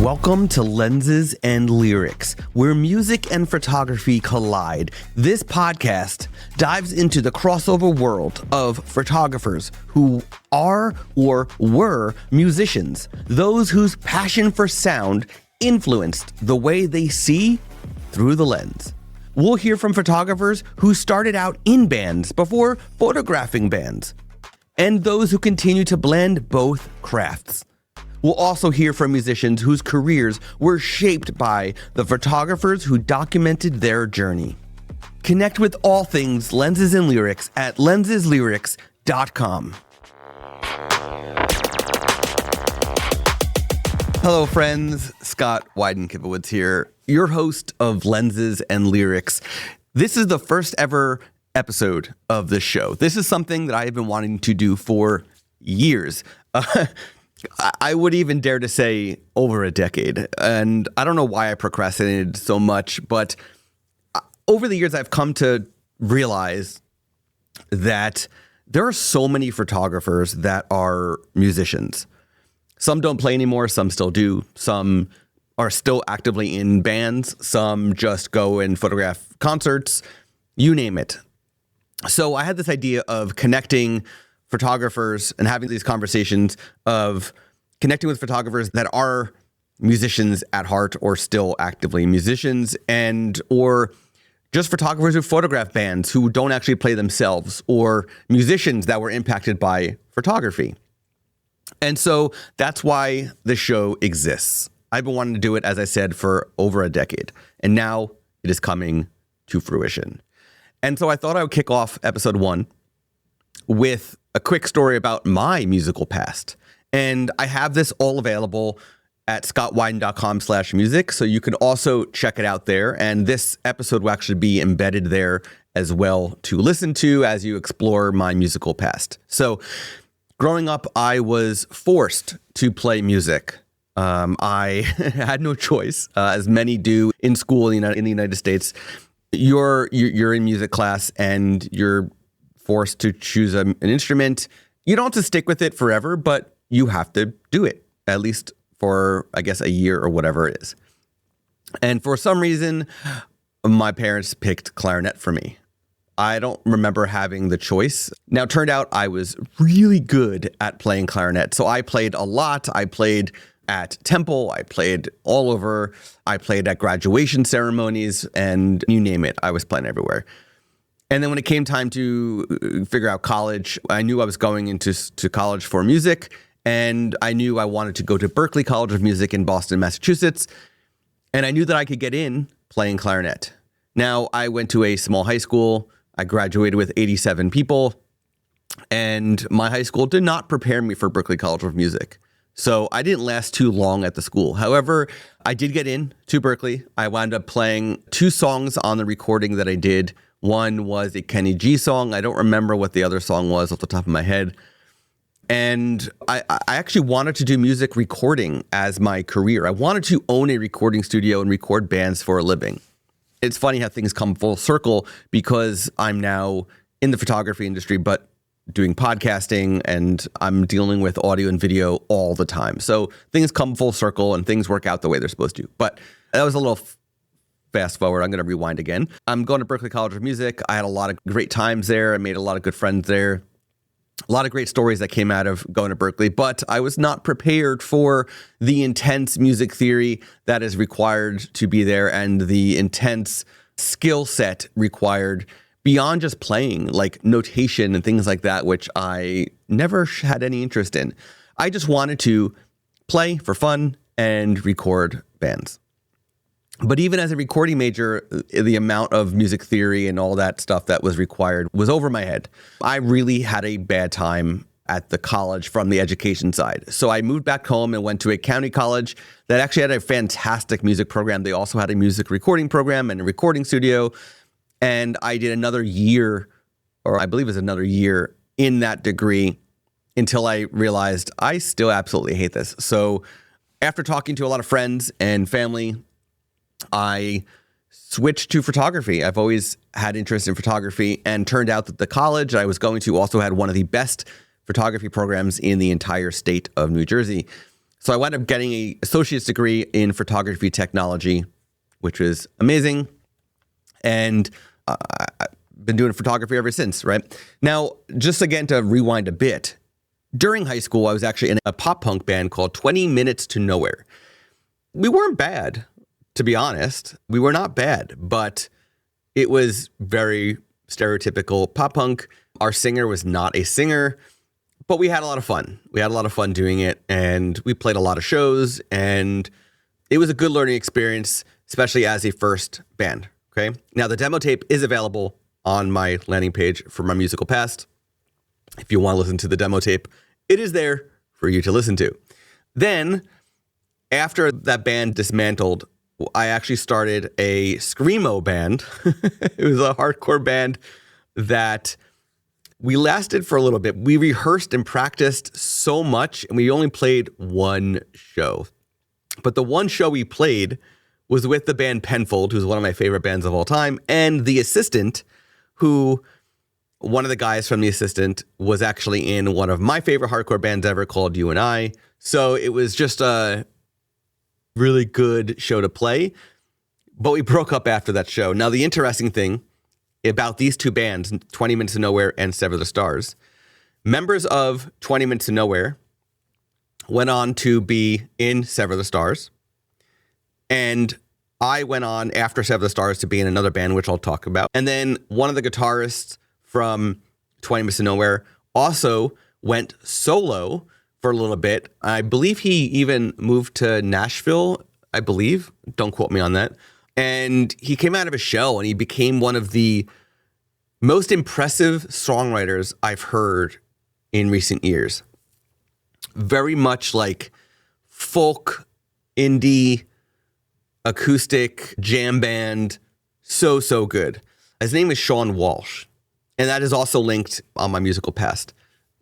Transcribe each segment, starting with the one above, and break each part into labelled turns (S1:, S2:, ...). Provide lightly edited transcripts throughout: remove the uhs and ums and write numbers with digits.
S1: Welcome to Lenses and Lyrics, where music and photography collide. This podcast dives into the crossover world of photographers who are or were musicians, those whose passion for sound influenced the way they see through the lens. We'll hear from photographers who started out in bands before photographing bands, and those who continue to blend both crafts. We'll also hear from musicians whose careers were shaped by the photographers who documented their journey. Connect with all things Lenses and Lyrics at lenseslyrics.com. Hello, friends. Scott Wyden Kivowitz here, your host of Lenses and Lyrics. This is the first ever episode of this show. This is something that I have been wanting to do for years. I would even dare to say over a decade. And I don't know why I procrastinated so much, but over the years, I've come to realize that there are so many photographers that are musicians. Some don't play anymore. Some still do. Some are still actively in bands. Some just go and photograph concerts, you name it. So I had this idea of connecting photographers and having these conversations of connecting with photographers that are musicians at heart or still actively musicians, and or just photographers who photograph bands who don't actually play themselves, or musicians that were impacted by photography. And so that's why the show exists. I've been wanting to do it, as I said, for over a decade, and now it is coming to fruition. And so I thought I would kick off episode 1 with a quick story about my musical past. And I have this all available at scottwyden.com/music. So you can also check it out there. And this episode will actually be embedded there as well to listen to as you explore my musical past. So growing up, I was forced to play music. I had no choice, as many do in school in the United States. You're in music class and you're forced to choose an instrument. You don't have to stick with it forever, but you have to do it, at least for, I guess, a year or whatever it is. And for some reason, my parents picked clarinet for me. I don't remember having the choice. Now, it turned out I was really good at playing clarinet. So I played a lot. I played at Temple. I played all over. I played at graduation ceremonies, and you name it, I was playing everywhere. And then when it came time to figure out college, I knew I was going into college for music, and I knew I wanted to go to Berklee College of Music in Boston, Massachusetts, and I knew that I could get in playing clarinet. Now, I went to a small high school. I graduated with 87 people, and my high school did not prepare me for Berklee College of Music. So I didn't last too long at the school. However, I did get in to Berklee. I wound up playing 2 songs on the recording that I did. One was a Kenny G song. I don't remember what the other song was off the top of my head. And I actually wanted to do music recording as my career. I wanted to own a recording studio and record bands for a living. It's funny how things come full circle, because I'm now in the photography industry, but doing podcasting, and I'm dealing with audio and video all the time. So things come full circle and things work out the way they're supposed to. But that was a little fast forward. I'm going to rewind again. I'm going to Berklee College of Music. I had a lot of great times there. I made a lot of good friends there. A lot of great stories that came out of going to Berklee, but I was not prepared for the intense music theory that is required to be there, and the intense skill set required beyond just playing, like notation and things like that, which I never had any interest in. I just wanted to play for fun and record bands. But even as a recording major, the amount of music theory and all that stuff that was required was over my head. I really had a bad time at the college from the education side. So I moved back home and went to a county college that actually had a fantastic music program. They also had a music recording program and a recording studio. And I did another year, or I believe it was another year in that degree, until I realized I still absolutely hate this. So after talking to a lot of friends and family, I switched to photography. I've always had interest in photography, and turned out that the college I was going to also had one of the best photography programs in the entire state of New Jersey. So I wound up getting an associate's degree in photography technology, which was amazing. And I've been doing photography ever since, right? Now, just again to rewind a bit, during high school, I was actually in a pop punk band called 20 Minutes to Nowhere. We weren't bad, to be honest. We were not bad, but it was very stereotypical pop punk. Our singer was not a singer, but we had a lot of fun. We had a lot of fun doing it, and we played a lot of shows, and it was a good learning experience, especially as a first band, okay? Now, the demo tape is available on my landing page for my musical past. If you want to listen to the demo tape, it is there for you to listen to. Then, after that band dismantled, I actually started a screamo band. It was a hardcore band that we lasted for a little bit. We rehearsed and practiced so much, and we only played one show. But the one show we played was with the band Penfold, who's one of my favorite bands of all time, and The Assistant, who one of the guys from The Assistant was actually in one of my favorite hardcore bands ever called You and I. So it was just a really good show to play, but we broke up after that show. Now, the interesting thing about these two bands, 20 Minutes to Nowhere and Sever the Stars, members of 20 Minutes to Nowhere went on to be in Sever the Stars, and I went on after Sever the Stars to be in another band, which I'll talk about. And then one of the guitarists from 20 Minutes to Nowhere also went solo for a little bit. I believe he even moved to Nashville, I believe. Don't quote me on that. And he came out of a show and he became one of the most impressive songwriters I've heard in recent years. Very much like folk, indie, acoustic, jam band. So good. His name is Sean Walsh. And that is also linked on my musical past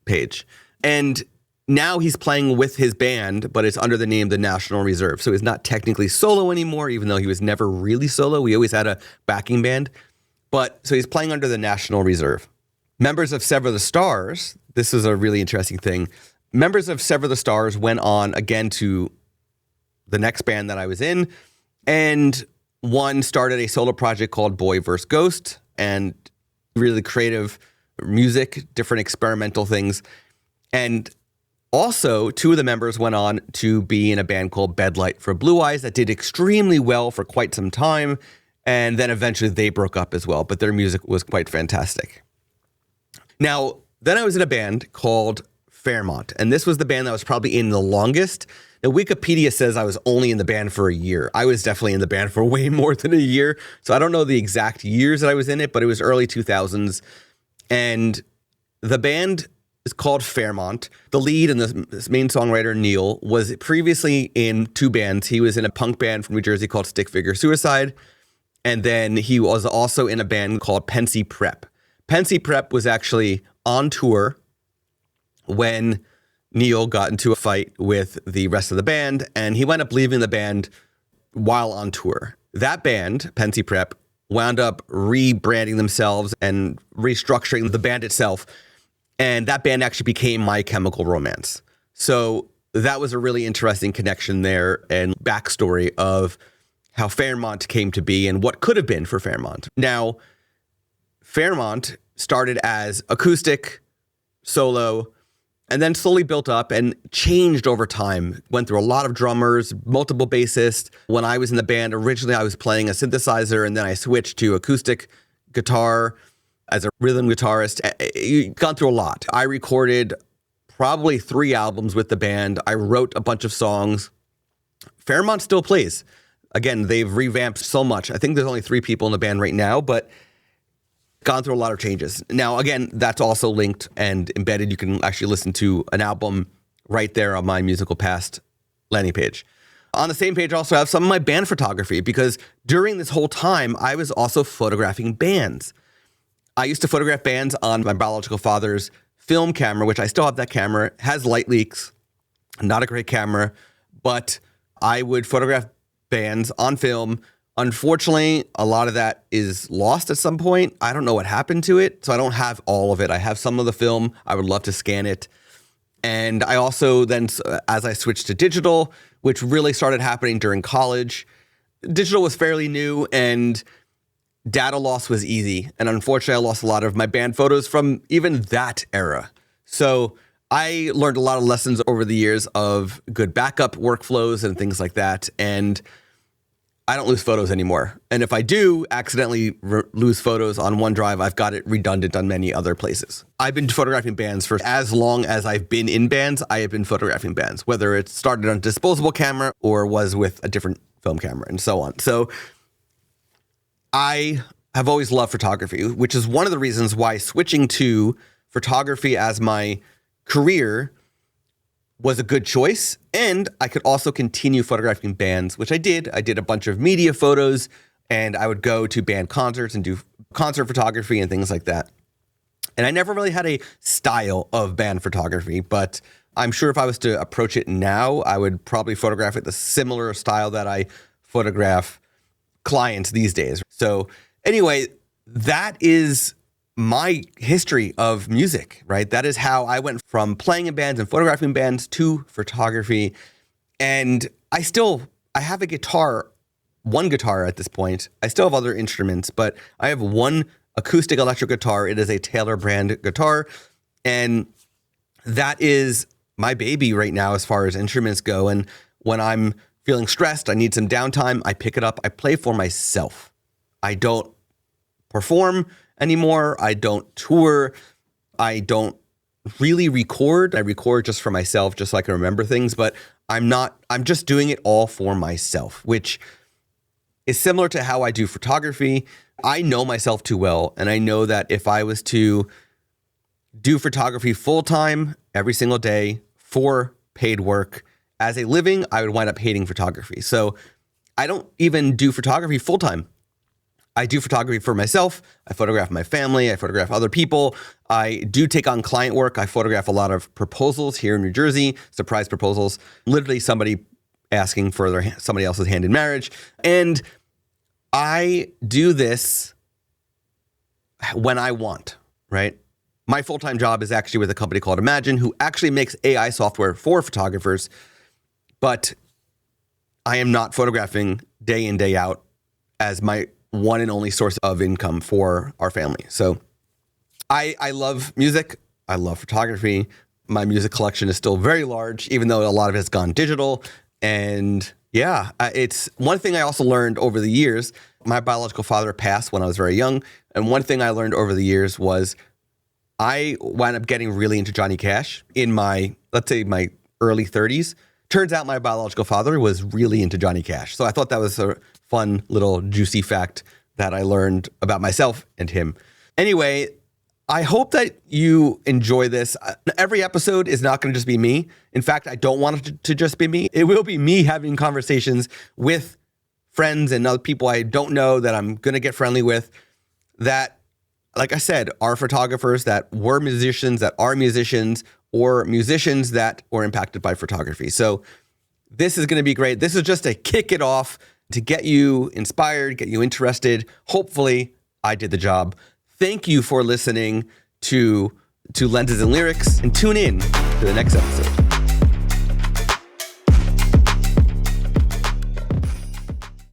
S1: page. And now he's playing with his band, but it's under the name The National Reserve. So he's not technically solo anymore, even though he was never really solo. We always had a backing band. But so he's playing under The National Reserve. Members of Sever the Stars, this is a really interesting thing. Members of Sever the Stars went on again to the next band that I was in. And one started a solo project called Boy vs. Ghost, and really creative music, different experimental things. And also, two of the members went on to be in a band called Bedlight for Blue Eyes that did extremely well for quite some time. And then eventually they broke up as well, but their music was quite fantastic. Now, then I was in a band called Fairmont, and this was the band that was probably in the longest. Now, Wikipedia says I was only in the band for a year. I was definitely in the band for way more than a year. So I don't know the exact years that I was in it, but it was early 2000s. And the band is called Fairmont. The lead and the main songwriter, Neil, was previously in two bands. He was in a punk band from New Jersey called Stick Figure Suicide. And then he was also in a band called Pensy Prep. Pensy Prep was actually on tour when Neil got into a fight with the rest of the band, and he wound up leaving the band while on tour. That band, Pensy Prep, wound up rebranding themselves and restructuring the band itself. And that band actually became My Chemical Romance. So that was a really interesting connection there and backstory of how Fairmont came to be and what could have been for Fairmont. Now, Fairmont started as acoustic, solo, and then slowly built up and changed over time. Went through a lot of drummers, multiple bassists. When I was in the band, originally I was playing a synthesizer, and then I switched to acoustic guitar as a rhythm guitarist. Gone through a lot. I recorded probably 3 albums with the band. I wrote a bunch of songs. Fairmont still plays. Again, they've revamped so much. I think there's only 3 people in the band right now, but gone through a lot of changes. Now, again, that's also linked and embedded. You can actually listen to an album right there on my musical past landing page. On the same page, I also have some of my band photography, because during this whole time, I was also photographing bands. I used to photograph bands on my biological father's film camera, which I still have that camera. It has light leaks, not a great camera, but I would photograph bands on film. Unfortunately, a lot of that is lost at some point. I don't know what happened to it, so I don't have all of it. I have some of the film. I would love to scan it And I also then, as I switched to digital, which really started happening during college, digital was fairly new and data loss was easy. And unfortunately, I lost a lot of my band photos from even that era. So I learned a lot of lessons over the years of good backup workflows and things like that. And I don't lose photos anymore. And if I do accidentally lose photos on OneDrive, I've got it redundant on many other places. I've been photographing bands for as long as I've been in bands. I have been photographing bands, whether it started on a disposable camera or was with a different film camera and so on. So I have always loved photography, which is one of the reasons why switching to photography as my career was a good choice. And I could also continue photographing bands, which I did. I did a bunch of media photos and I would go to band concerts and do concert photography and things like that. And I never really had a style of band photography, but I'm sure if I was to approach it now, I would probably photograph it the similar style that I photograph clients these days. So anyway, that is my history of music, right? That is how I went from playing in bands and photographing bands to photography. And I have a guitar, one guitar at this point. I still have other instruments, but I have one acoustic electric guitar. It is a Taylor brand guitar. And that is my baby right now as far as instruments go. And when I'm feeling stressed, I need some downtime, I pick it up, I play for myself. I don't perform anymore. I don't tour. I don't really record. I record just for myself, just so I can remember things, but I'm just doing it all for myself, which is similar to how I do photography. I know myself too well. And I know that if I was to do photography full time every single day for paid work as a living, I would wind up hating photography. So I don't even do photography full time. I do photography for myself. I photograph my family. I photograph other people. I do take on client work. I photograph a lot of proposals here in New Jersey, surprise proposals, literally somebody asking for somebody else's hand in marriage. And I do this when I want, right? My full-time job is actually with a company called Imagine, who actually makes AI software for photographers, but I am not photographing day in, day out as my one and only source of income for our family. So I love music. I love photography. My music collection is still very large, even though a lot of it has gone digital. And yeah, it's one thing I also learned over the years. My biological father passed when I was very young. And one thing I learned over the years was I wound up getting really into Johnny Cash in my, let's say, my early 30s. Turns out my biological father was really into Johnny Cash. So I thought that was a fun little juicy fact that I learned about myself and him. Anyway, I hope that you enjoy this. Every episode is not going to just be me. In fact, I don't want it to just be me. It will be me having conversations with friends and other people I don't know that I'm going to get friendly with that, like I said, are photographers, that were musicians, that are musicians, or musicians that were impacted by photography. So this is going to be great. This is just to kick it off, to get you inspired, get you interested. Hopefully, I did the job. Thank you for listening to Lenses and Lyrics, and tune in to the next episode.